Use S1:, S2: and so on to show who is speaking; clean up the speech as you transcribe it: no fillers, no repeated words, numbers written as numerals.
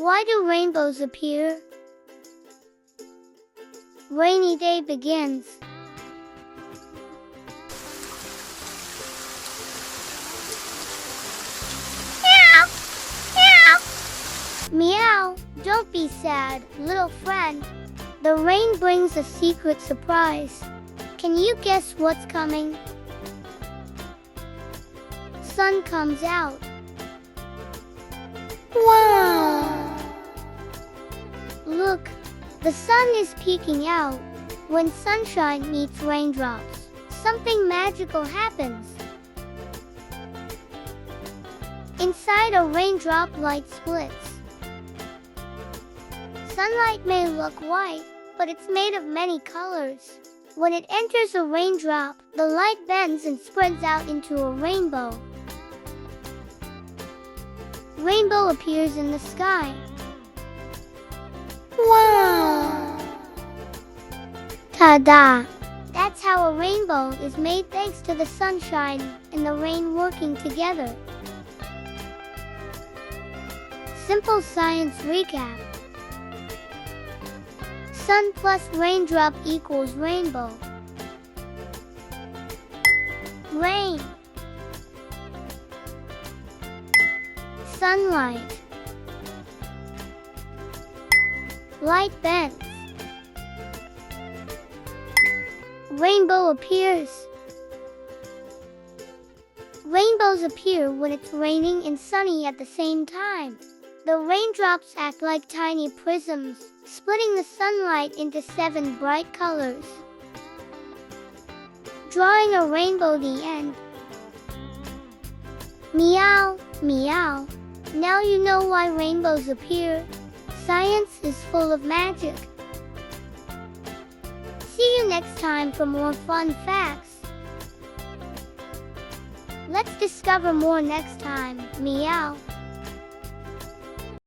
S1: Why do rainbows appear? Rainy day begins. Meow! Meow! Meow! Don't be sad, little friend. The rain brings a secret surprise. Can you guess what's coming? Sun comes out. Wow! Look, the sun is peeking out. When sunshine meets raindrops, something magical happens. Inside a raindrop, light splits. Sunlight may look white, but it's made of many colors. When it enters a raindrop, the light bends and spreads out into a rainbow. Rainbow appears in the sky. Wow! Ta-da! That's how a rainbow is made, thanks to the sunshine and the rain working together. Simple science recap. Sun plus raindrop equals rainbow. Rain. Sunlight. Light bends. Rainbow appears. Rainbows appear when it's raining and sunny at the same time. The raindrops act like tiny prisms, splitting the sunlight into 7 bright colors. Drawing a rainbow, the end. Meow, meow. Now you know why rainbows appear. Science is full of magic. See you next time for more fun facts. Let's discover more next time. Meow.